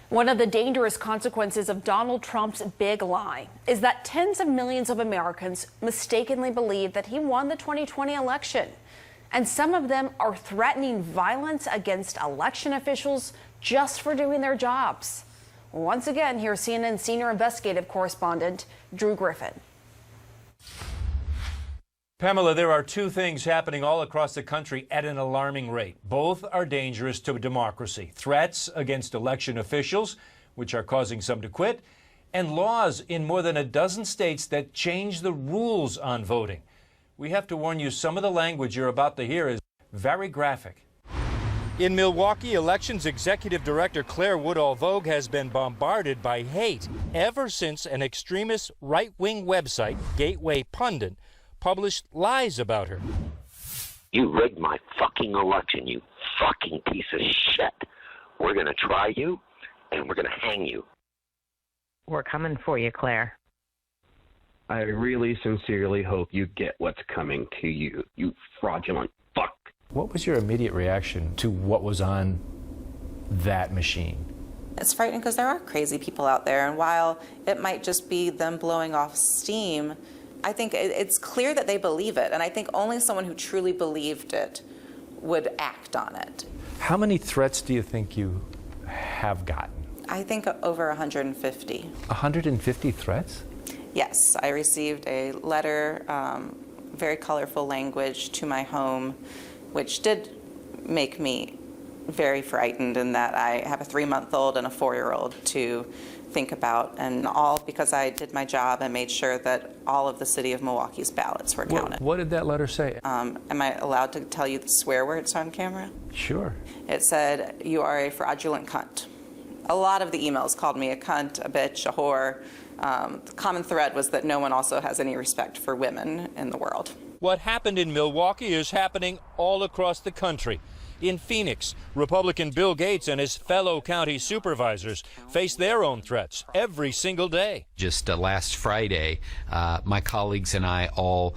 One of the dangerous consequences of Donald Trump's big lie is that tens of millions of Americans mistakenly believe that he won the 2020 election. And some of them are threatening violence against election officials just for doing their jobs. Once again, here's CNN senior investigative correspondent Drew Griffin. Pamela, there are two things happening all across the country at an alarming rate. Both are dangerous to democracy. Threats against election officials, which are causing some to quit, and laws in more than a dozen states that change the rules on voting. We have to warn you, some of the language you're about to hear is very graphic. In Milwaukee, Elections Executive Director Claire Woodall-Vogue has been bombarded by hate ever since an extremist right-wing website, Gateway Pundit, published lies about her. You rigged my fucking election, you fucking piece of shit. We're going to try you, and we're going to hang you. We're coming for you, Claire. I really sincerely hope you get what's coming to you, you fraudulent fuck. What was your immediate reaction to what was on that machine? It's frightening because there are crazy people out there, and while it might just be them blowing off steam, I think it's clear that they believe it, and I think only someone who truly believed it would act on it. How many threats do you think you have gotten? I think over 150. 150 threats? Yes, I received a letter, very colorful language to my home, which did make me very frightened in that I have a 3-month-old and a 4-year-old to think about, and all because I did my job and made sure that all of the city of Milwaukee's ballots were counted. What did that letter say? Am I allowed to tell you the swear words on camera? Sure. It said, "You are a fraudulent cunt." A lot of the emails called me a cunt, a bitch, a whore. The common thread was that no one also has any respect for women in the world. What happened in Milwaukee is happening all across the country. In Phoenix, Republican Bill Gates and his fellow county supervisors face their own threats every single day. Just last Friday, my colleagues and I all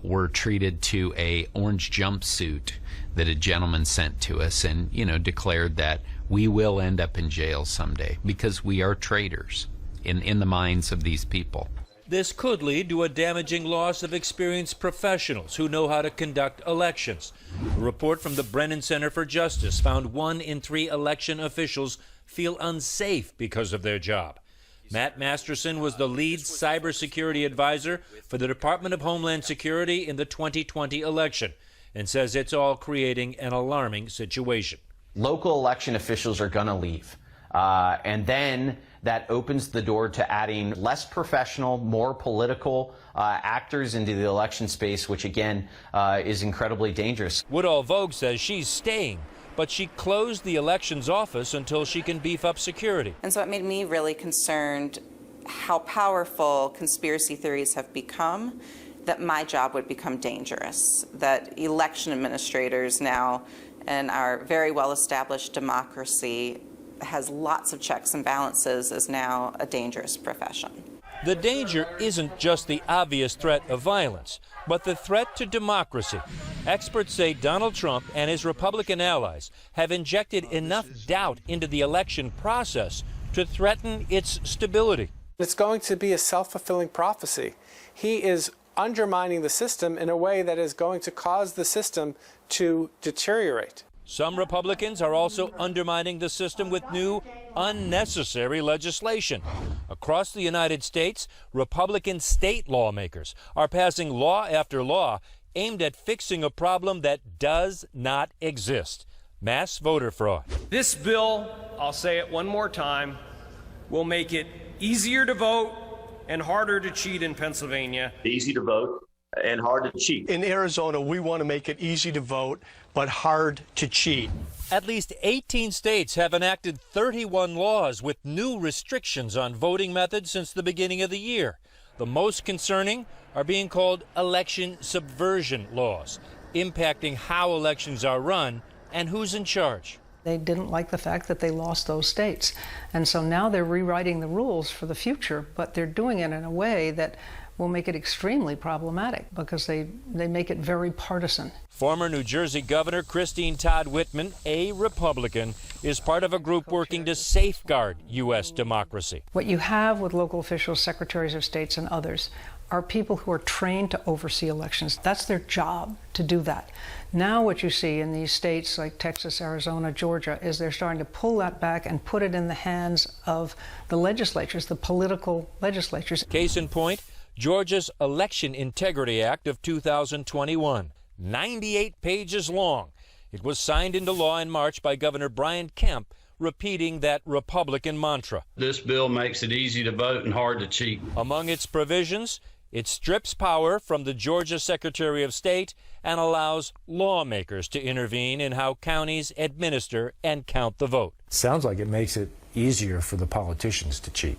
were treated to a orange jumpsuit that a gentleman sent to us and, declared that we will end up in jail someday because we are traitors in the minds of these people. This could lead to a damaging loss of experienced professionals who know how to conduct elections. A report from the Brennan Center for Justice found 1 in 3 election officials feel unsafe because of their job. Matt Masterson was the lead cybersecurity advisor for the Department of Homeland Security in the 2020 election and says it's all creating an alarming situation. Local election officials are going to leave. And then that opens the door to adding less professional, more political actors into the election space, which again is incredibly dangerous. Woodall-Vogue says she's staying, but she closed the elections office until she can beef up security. And so it made me really concerned how powerful conspiracy theories have become, that my job would become dangerous, that election administrators now in our very well-established democracy has lots of checks and balances is now a dangerous profession. The danger isn't just the obvious threat of violence, but the threat to democracy. Experts say Donald Trump and his Republican allies have injected enough doubt into the election process to threaten its stability. It's going to be a self-fulfilling prophecy. He is undermining the system in a way that is going to cause the system to deteriorate. Some Republicans are also undermining the system with new, unnecessary legislation. Across the United States, Republican state lawmakers are passing law after law aimed at fixing a problem that does not exist: mass voter fraud. This bill, I'll say it one more time, will make it easier to vote and harder to cheat in Pennsylvania. Easy to vote and hard to cheat. In Arizona, we want to make it easy to vote, but hard to cheat. At least 18 states have enacted 31 laws with new restrictions on voting methods since the beginning of the year. The most concerning are being called election subversion laws, impacting how elections are run and who's in charge. They didn't like the fact that they lost those states. And so now they're rewriting the rules for the future, but they're doing it in a way that will make it extremely problematic because they make it very partisan. Former New Jersey Governor Christine Todd Whitman, a Republican, is part of a group working to safeguard U.S. democracy. What you have with local officials, secretaries of states, and others are people who are trained to oversee elections. That's their job, to do that. Now what you see in these states like Texas, Arizona, Georgia, is they're starting to pull that back and put it in the hands of the legislatures, the political legislatures. Case in point, Georgia's Election Integrity Act of 2021, 98 pages long. It was signed into law in March by Governor Brian Kemp, repeating that Republican mantra. This bill makes it easy to vote and hard to cheat. Among its provisions, it strips power from the Georgia Secretary of State and allows lawmakers to intervene in how counties administer and count the vote. Sounds like it makes it easier for the politicians to cheat.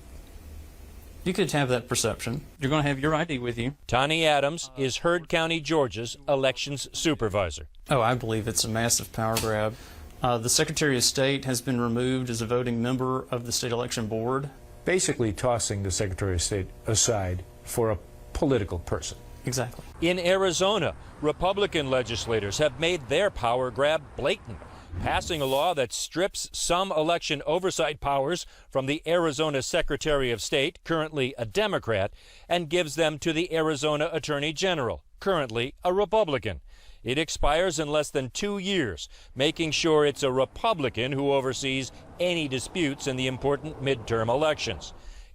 You could have that perception. You're going to have your ID with you. Tani Adams is Heard County, Georgia's elections supervisor. Oh, I believe it's a massive power grab. The Secretary of State has been removed as a voting member of the State Election Board. Basically tossing the Secretary of State aside for a political person. Exactly. In Arizona, Republican legislators have made their power grab blatant, passing a law that strips some election oversight powers from the Arizona Secretary of State, currently a Democrat, and gives them to the Arizona Attorney General, currently a Republican. It expires in less than 2 years, making sure it's a Republican who oversees any disputes in the important midterm elections.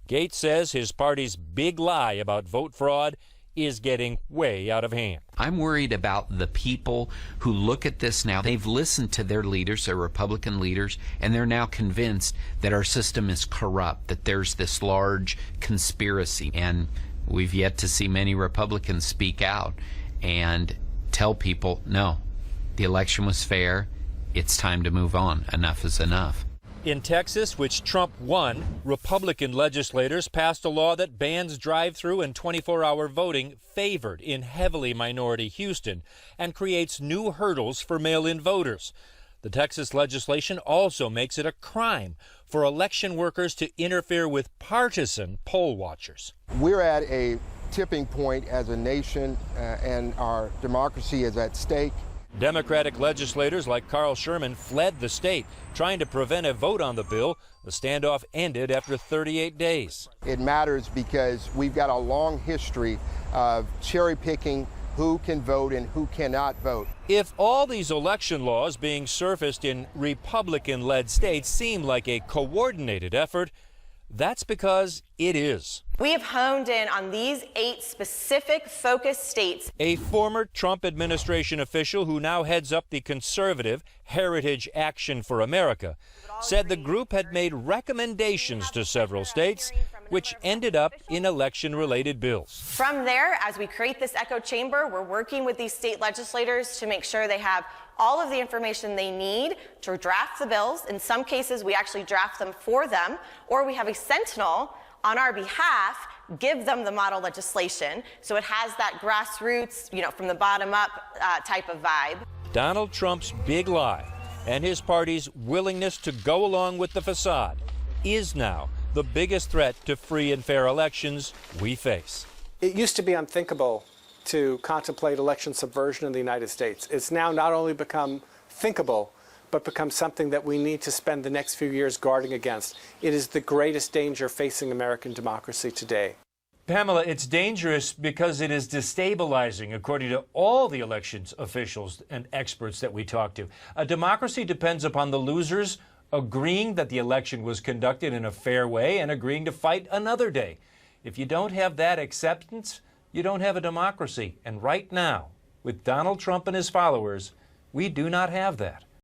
Gates says his party's big lie about vote fraud is getting way out of hand. I'm worried about the people who look at this now. They've listened to their leaders, their Republican leaders, and they're now convinced that our system is corrupt, that there's this large conspiracy. And we've yet to see many Republicans speak out and tell people, no, the election was fair. It's time to move on. Enough is enough. In Texas, which Trump won, Republican legislators passed a law that bans drive-through and 24-hour voting favored in heavily minority Houston and creates new hurdles for mail-in voters. The Texas legislation also makes it a crime for election workers to interfere with partisan poll watchers. We're at a tipping point as a nation, and our democracy is at stake. Democratic legislators like Carl Sherman fled the state, trying to prevent a vote on the bill. The standoff ended after 38 days. It matters because we've got a long history of cherry picking who can vote and who cannot vote. If all these election laws being surfaced in Republican-led states seem like a coordinated effort, that's because it is. We have honed in on these 8 specific focus states. A former Trump administration official who now heads up the conservative Heritage Action for America said the group had made recommendations to several states, which ended up in election-related bills. From there, as we create this echo chamber, we're working with these state legislators to make sure they have all of the information they need to draft the bills. In some cases, we actually draft them for them, or we have a sentinel on our behalf give them the model legislation, so it has that grassroots, from the bottom up type of vibe. Donald Trump's big lie and his party's willingness to go along with the facade is now the biggest threat to free and fair elections we face. It used to be unthinkable to contemplate election subversion in the United States. It's now not only become thinkable, but become something that we need to spend the next few years guarding against. It is the greatest danger facing American democracy today. Pamela, it's dangerous because it is destabilizing, according to all the elections officials and experts that we talk to. A democracy depends upon the losers agreeing that the election was conducted in a fair way and agreeing to fight another day. If you don't have that acceptance, you don't have a democracy. And right now, with Donald Trump and his followers, we do not have that.